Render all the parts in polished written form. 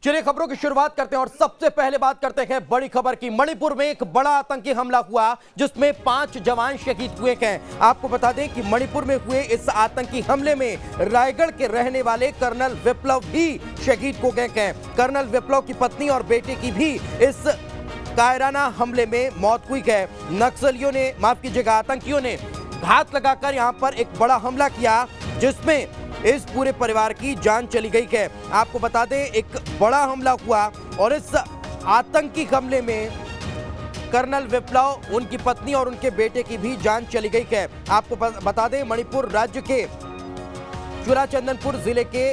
चलिए खबरों की शुरुआत करते हैं और सबसे पहले बात करते हैं बड़ी खबर की। मणिपुर में एक बड़ा आतंकी हमला हुआ जिसमें 5 जवान शहीद हुए हैं। आपको बता दें कि मणिपुर में हुए इस आतंकी हमले में रायगढ़ के रहने वाले कर्नल विप्लव भी शहीद हो गए हैं। कर्नल विप्लव की पत्नी और बेटे की भी इस कायराना हमले में मौत हुई है। नक्सलियों ने, माफ कीजिएगा, आतंकियों ने घात लगाकर यहां पर एक बड़ा हमला किया जिसमें इस पूरे परिवार की जान चली गई है। आपको बता दें एक बड़ा हमला हुआ और इस आतंकी हमले में कर्नल विप्लव, उनकी पत्नी और उनके बेटे की भी जान चली गई है। आपको बता दें मणिपुर राज्य के चुराचंदनपुर जिले के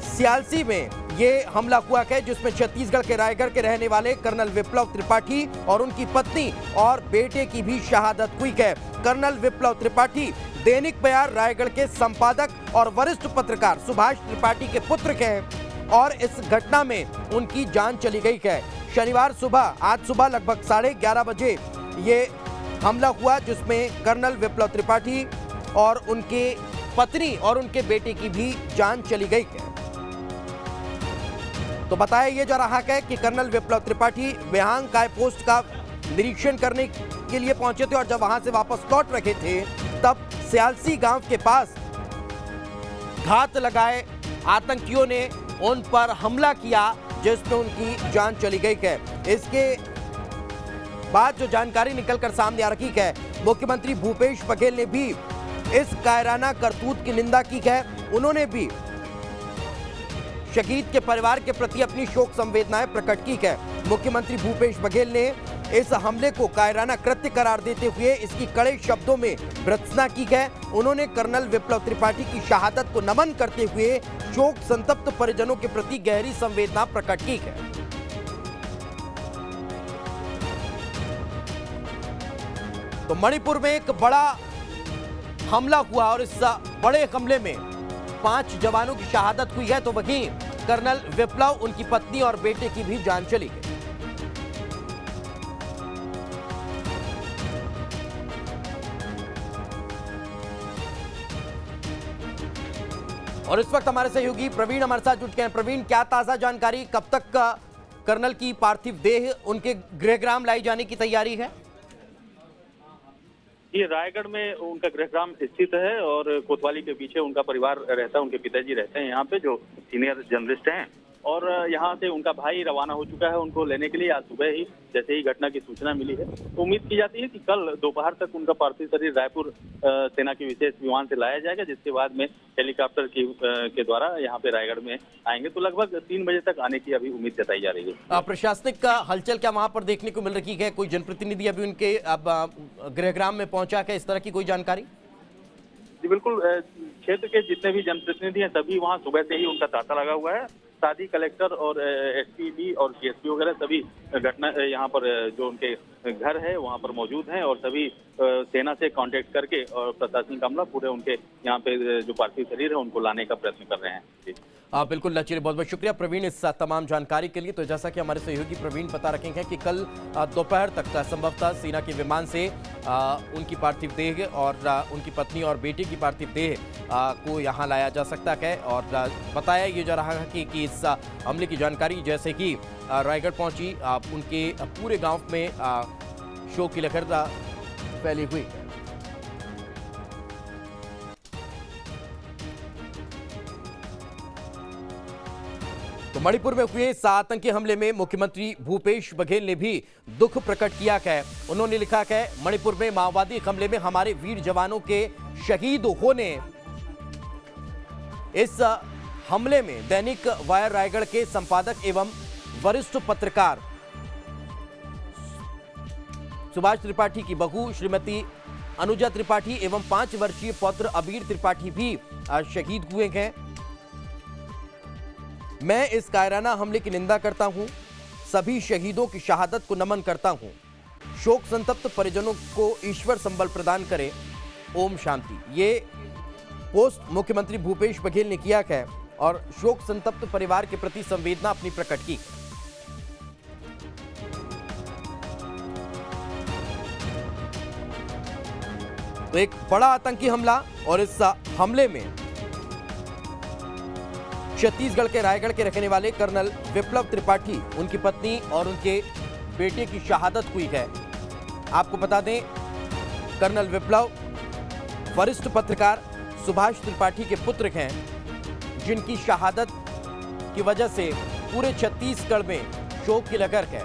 सियालसी में ये हमला हुआ है जिसमें छत्तीसगढ़ के रायगढ़ के रहने वाले कर्नल विप्लव त्रिपाठी और उनकी पत्नी और बेटे की भी शहादत हुई है। कर्नल विप्लव त्रिपाठी दैनिक बयान रायगढ़ के संपादक और वरिष्ठ पत्रकार सुभाष त्रिपाठी के पुत्र हैं और इस घटना में उनकी जान चली गई है। शनिवार सुबह, आज सुबह लगभग 11:30 बजे ये हमला हुआ जिसमें कर्नल विप्लव त्रिपाठी और उनके पत्नी और उनके बेटे की भी जान चली गई है। तो बताया यह जा रहा है कि कर्नल विप्लव त्रिपाठी विहांग काय पोस्ट का निरीक्षण करने के लिए पहुंचे थे और जब वहां से वापस लौट रहे थे तब सियालसी गांव के पास घात लगाए आतंकियों ने उन पर हमला किया जिसमें उनकी जान चली गई है। इसके बाद जो जानकारी निकलकर सामने आ रही है, मुख्यमंत्री भूपेश बघेल ने भी इस कायराना करतूत की निंदा की है। उन्होंने भी शहीद के परिवार के प्रति अपनी शोक संवेदनाएं प्रकट की है। मुख्यमंत्री भूपेश बघेल ने इस हमले को कायराना कृत्य करार देते हुए इसकी कड़े शब्दों में भर्त्सना की है। उन्होंने कर्नल विप्लव त्रिपाठी की शहादत को नमन करते हुए शोक संतप्त परिजनों के प्रति गहरी संवेदना प्रकट की है। तो मणिपुर में एक बड़ा हमला हुआ और इस बड़े हमले में 5 जवानों की शहादत हुई है, तो वहीं कर्नल विप्लव, उनकी पत्नी और बेटे की भी जान चली गई। और इस वक्त हमारे सहयोगी प्रवीण हमारे साथ जुट गए हैं। प्रवीण, क्या ताजा जानकारी, कब तक कर्नल की पार्थिव देह उनके गृहग्राम लाई जाने की तैयारी है? ये रायगढ़ में उनका गृहग्राम स्थित है और कोतवाली के पीछे उनका परिवार रहता है, उनके पिताजी रहते हैं यहाँ पे, जो सीनियर जर्नलिस्ट हैं। और यहाँ से उनका भाई रवाना हो चुका है उनको लेने के लिए। आज सुबह ही जैसे ही घटना की सूचना मिली है तो उम्मीद की जाती है कि कल दोपहर तक उनका पार्थिव शरीर रायपुर सेना के विशेष विमान से लाया जाएगा, जिसके बाद में हेलीकॉप्टर के द्वारा यहाँ पे रायगढ़ में आएंगे। तो लगभग 3 बजे तक आने की अभी उम्मीद जताई जा रही है। प्रशासनिक हलचल क्या वहां पर देखने को मिल रही है? कोई जनप्रतिनिधि अभी उनके गृहग्राम में पहुंचा है, इस तरह की कोई जानकारी? जी बिल्कुल, क्षेत्र के जितने भी जनप्रतिनिधि हैं सभी वहाँ सुबह से ही उनका तांता लगा हुआ है। साथ ही कलेक्टर और एसपी और सीएसपी वगैरह सभी घटना यहाँ पर जो उनके घर है वहाँ पर मौजूद हैं और सभी सेना से कांटेक्ट करके और प्रशासनिक अमला पूरे उनके यहाँ पे जो पार्थिव शरीर है उनको लाने का प्रयत्न कर रहे हैं। बिल्कुल, चलिए बहुत बहुत शुक्रिया प्रवीण इस तमाम जानकारी के लिए। तो जैसा कि हमारे सहयोगी प्रवीण बता रखे हैं कि कल दोपहर तक संभवतः सेना के विमान से उनकी पार्थिव देह और उनकी पत्नी और बेटे की पार्थिव देह को यहाँ लाया जा सकता है। और बताया ये जा रहा है कि इस हमले की जानकारी जैसे कि रायगढ़ पहुंची, उनके पूरे गांव में शोक की लहर फैली हुई। तो मणिपुर में हुए इस आतंकी हमले में मुख्यमंत्री भूपेश बघेल ने भी दुख प्रकट किया है। उन्होंने लिखा है, मणिपुर में माओवादी हमले में हमारे वीर जवानों के शहीद होने। इस हमले में दैनिक वायर रायगढ़ के संपादक एवं वरिष्ठ पत्रकार सुभाष त्रिपाठी की बहू श्रीमती अनुजा त्रिपाठी एवं 5 वर्षीय पौत्र अबीर त्रिपाठी भी शहीद हुए हैं। मैं इस कायराना हमले की निंदा करता हूं, सभी शहीदों की शहादत को नमन करता हूं। शोक संतप्त परिजनों को ईश्वर संबल प्रदान करे, ओम शांति। ये पोस्ट मुख्यमंत्री भूपेश बघेल ने किया है और शोक संतप्त परिवार के प्रति संवेदना अपनी प्रकट की। तो एक बड़ा आतंकी हमला और इस हमले में छत्तीसगढ़ के रायगढ़ के रहने वाले कर्नल विप्लव त्रिपाठी, उनकी पत्नी और उनके बेटे की शहादत हुई है। आपको बता दें, कर्नल विप्लव वरिष्ठ पत्रकार सुभाष त्रिपाठी के पुत्र हैं, जिनकी शहादत की वजह से पूरे छत्तीसगढ़ में शोक की लहर है।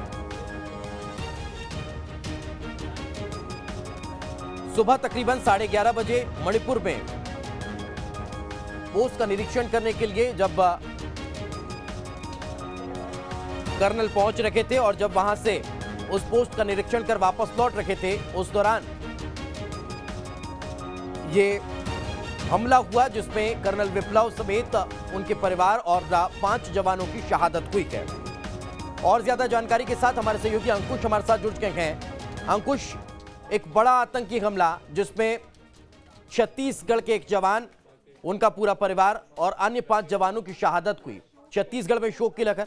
सुबह तकरीबन 11:30 बजे मणिपुर में पोस्ट का निरीक्षण करने के लिए जब कर्नल पहुंच रखे थे और जब वहां से उस पोस्ट का निरीक्षण कर वापस लौट रखे थे, उस दौरान ये हमला हुआ, जिसमें कर्नल विप्लव समेत उनके परिवार और 5 जवानों की शहादत हुई है। और ज्यादा जानकारी के साथ हमारे सहयोगी अंकुश हमारे साथ जुड़ चुके हैं। अंकुश, एक बड़ा आतंकी हमला जिसमें छत्तीसगढ़ के एक जवान, उनका पूरा परिवार और अन्य 5 जवानों की शहादत हुई। छत्तीसगढ़ में शोक की लहर।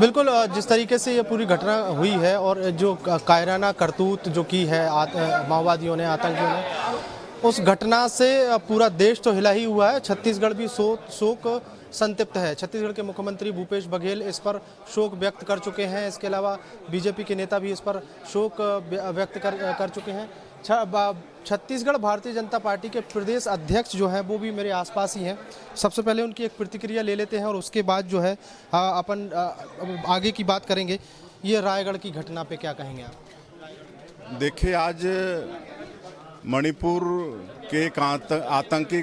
बिल्कुल, जिस तरीके से ये पूरी घटना हुई है और जो कायराना करतूत जो की है माओवादियों ने, आतंकियों ने, उस घटना से पूरा देश तो हिला ही हुआ है। छत्तीसगढ़ भी शोक संतप्त है। छत्तीसगढ़ के मुख्यमंत्री भूपेश बघेल इस पर शोक व्यक्त कर चुके हैं। इसके अलावा बीजेपी के नेता भी इस पर शोक व्यक्त कर चुके हैं। छत्तीसगढ़ भारतीय जनता पार्टी के प्रदेश अध्यक्ष जो हैं वो भी मेरे आसपास ही हैं। सबसे पहले उनकी एक प्रतिक्रिया ले लेते हैं और उसके बाद जो है अपन आगे की बात करेंगे। ये रायगढ़ की घटना पे क्या कहेंगे आप? देखिए, आज मणिपुर के एक आतंकी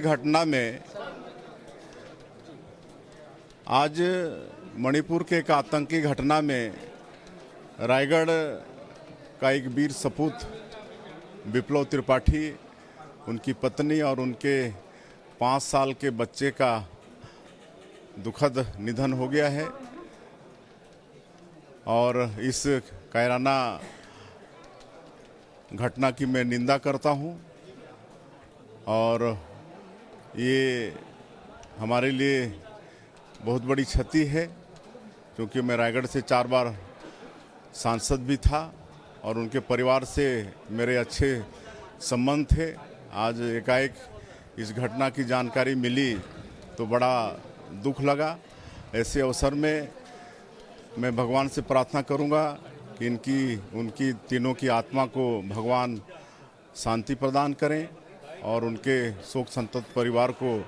घटना में रायगढ़ का एक वीर सपूत विप्लव त्रिपाठी, उनकी पत्नी और उनके 5 साल के बच्चे का दुखद निधन हो गया है। और इस कायराना घटना की मैं निंदा करता हूं और ये हमारे लिए बहुत बड़ी क्षति है, क्योंकि मैं रायगढ़ से 4 बार सांसद भी था और उनके परिवार से मेरे अच्छे संबंध थे। आज एकाएक इस घटना की जानकारी मिली तो बड़ा दुख लगा। ऐसे अवसर में मैं भगवान से प्रार्थना करूंगा कि उनकी तीनों की आत्मा को भगवान शांति प्रदान करें और उनके शोक संतप्त परिवार को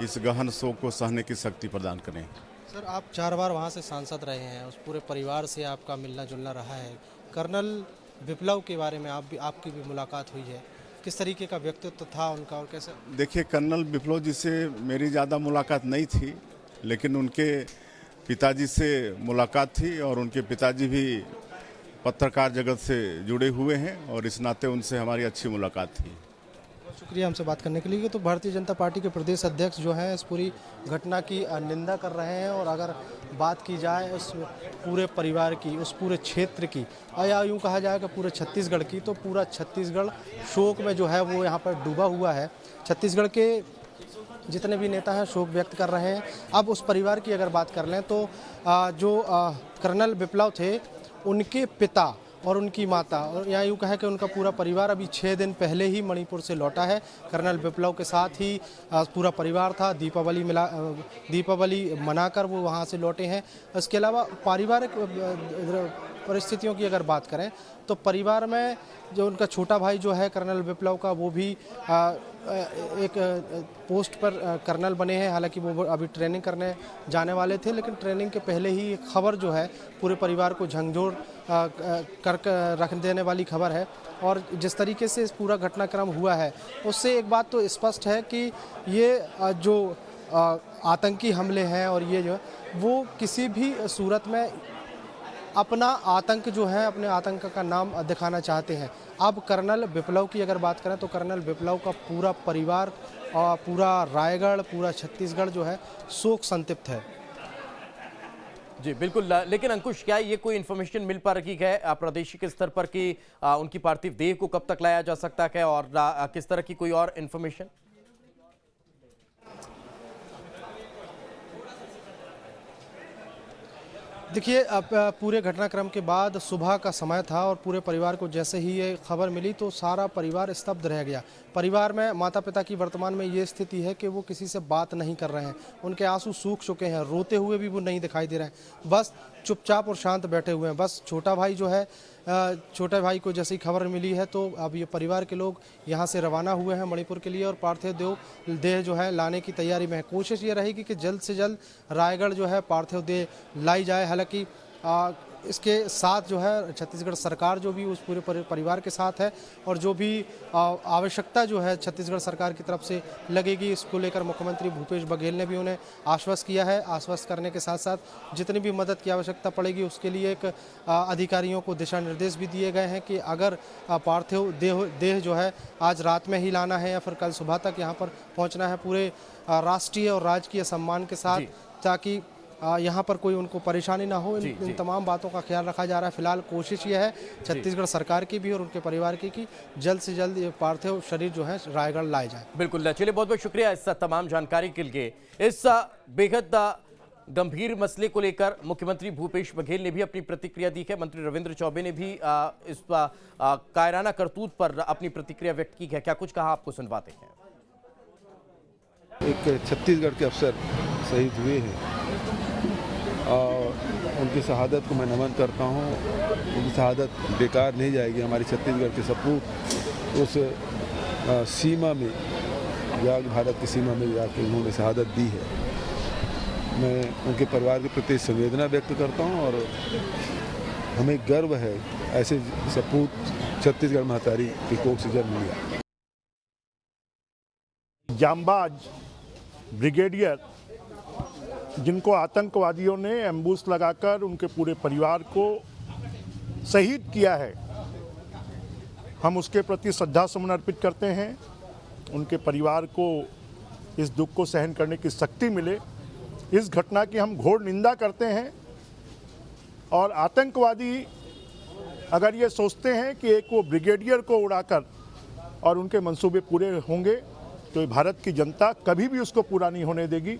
इस गहन शोक को सहने की शक्ति प्रदान करें। सर, आप 4 बार वहाँ से सांसद रहे हैं, उस पूरे परिवार से आपका मिलना जुलना रहा है। कर्नल विप्लव के बारे में आपकी भी मुलाकात हुई है, किस तरीके का व्यक्तित्व था उनका और कैसे? देखिए, कर्नल विप्लव जी से मेरी ज़्यादा मुलाकात नहीं थी, लेकिन उनके पिताजी से मुलाकात थी और उनके पिताजी भी पत्रकार जगत से जुड़े हुए हैं और इस नाते उनसे हमारी अच्छी मुलाकात थी। बहुत शुक्रिया हमसे बात करने के लिए। तो भारतीय जनता पार्टी के प्रदेश अध्यक्ष जो हैं इस पूरी घटना की निंदा कर रहे हैं और अगर बात की जाए उस पूरे परिवार की, उस पूरे क्षेत्र की, या यूँ कहा जाए कि पूरे छत्तीसगढ़ की, तो पूरा छत्तीसगढ़ शोक में जो है वो यहाँ पर डूबा हुआ है। छत्तीसगढ़ के जितने भी नेता हैं शोक व्यक्त कर रहे हैं। अब उस परिवार की अगर बात कर लें तो जो कर्नल विप्लव थे, उनके पिता और उनकी माता और यहाँ यूँ कहे कि उनका पूरा परिवार अभी 6 दिन पहले ही मणिपुर से लौटा है। कर्नल विप्लव के साथ ही पूरा परिवार था। दीपावली मनाकर वो वहाँ से लौटे हैं। इसके अलावा पारिवारिक परिस्थितियों की अगर बात करें तो परिवार में जो उनका छोटा भाई जो है कर्नल विप्लव का, वो भी एक पोस्ट पर कर्नल बने हैं। हालांकि वो अभी ट्रेनिंग करने जाने वाले थे, लेकिन ट्रेनिंग के पहले ही एक खबर जो है पूरे परिवार को झंझोर कर रख देने वाली खबर है। और जिस तरीके से इस पूरा घटनाक्रम हुआ है उससे एक बात तो स्पष्ट है कि ये जो आतंकी हमले हैं और ये जो वो किसी भी सूरत में अपना आतंक जो है, अपने आतंक का नाम दिखाना चाहते हैं। अब कर्नल विप्लव की अगर बात करें तो कर्नल विप्लव का पूरा परिवार और पूरा रायगढ़, पूरा छत्तीसगढ़ जो है शोक संतप्त है। जी बिल्कुल, लेकिन अंकुश, क्या ये कोई इन्फॉर्मेशन मिल पा रही है प्रादेशिक स्तर पर कि उनकी पार्थिव देह को कब तक लाया जा सकता है और किस तरह की कोई और इन्फॉर्मेशन? देखिए, अब पूरे घटनाक्रम के बाद सुबह का समय था और पूरे परिवार को जैसे ही ये खबर मिली तो सारा परिवार स्तब्ध रह गया। परिवार में माता पिता की वर्तमान में ये स्थिति है कि वो किसी से बात नहीं कर रहे हैं, उनके आंसू सूख चुके हैं, रोते हुए भी वो नहीं दिखाई दे रहे हैं, बस चुपचाप और शांत बैठे हुए हैं। बस छोटा भाई जो है, छोटे भाई को जैसी खबर मिली है तो अब ये परिवार के लोग यहाँ से रवाना हुए हैं मणिपुर के लिए और पार्थिव देह जो है लाने की तैयारी में है। कोशिश ये रहेगी कि जल्द से जल्द रायगढ़ जो है पार्थिव देह लाई जाए। हालांकि इसके साथ जो है छत्तीसगढ़ सरकार जो भी उस पूरे परिवार के साथ है और जो भी आवश्यकता जो है छत्तीसगढ़ सरकार की तरफ से लगेगी, इसको लेकर मुख्यमंत्री भूपेश बघेल ने भी उन्हें आश्वस्त किया है। आश्वस्त करने के साथ साथ जितनी भी मदद की आवश्यकता पड़ेगी उसके लिए एक अधिकारियों को दिशा निर्देश भी दिए गए हैं कि अगर पार्थिव देह जो है आज रात में ही लाना है या फिर कल सुबह तक यहाँ पर पहुँचना है पूरे राष्ट्रीय और राजकीय सम्मान के साथ, ताकि यहाँ पर कोई उनको परेशानी ना हो। इन तमाम बातों का ख्याल रखा जा रहा है। फिलहाल कोशिश ये है छत्तीसगढ़ सरकार की भी और उनके परिवार की कि जल्द से जल्द ये पार्थिव शरीर जो है रायगढ़ लाए जाए। बिल्कुल, चलिए बहुत बहुत शुक्रिया इस तमाम जानकारी के लिए। इस बेहद गंभीर मसले को लेकर मुख्यमंत्री भूपेश बघेल ने भी अपनी प्रतिक्रिया दी है। मंत्री रविंद्र चौबे ने भी इस कायराना करतूत पर अपनी प्रतिक्रिया व्यक्त की है। क्या कुछ कहा, आपको सुनवाते हैं। एक छत्तीसगढ़ के अफसर शहीद हुए हैं और उनकी शहादत को मैं नमन करता हूं। उनकी शहादत बेकार नहीं जाएगी। हमारी छत्तीसगढ़ के सपूत उस सीमा में भारत की सीमा में जाकर उन्होंने शहादत दी है। मैं उनके परिवार के प्रति संवेदना व्यक्त करता हूं और हमें गर्व है ऐसे सपूत छत्तीसगढ़ महतारी की कोख से जन्म लिया। जांबाज ब्रिगेडियर जिनको आतंकवादियों ने एम्बुश लगाकर उनके पूरे परिवार को शहीद किया है, हम उसके प्रति श्रद्धा सुमन अर्पित करते हैं। उनके परिवार को इस दुख को सहन करने की शक्ति मिले, इस घटना की हम घोर निंदा करते हैं। और आतंकवादी अगर ये सोचते हैं कि एक वो ब्रिगेडियर को उड़ाकर और उनके मंसूबे पूरे होंगे तो भारत की जनता कभी भी उसको पूरा नहीं होने देगी।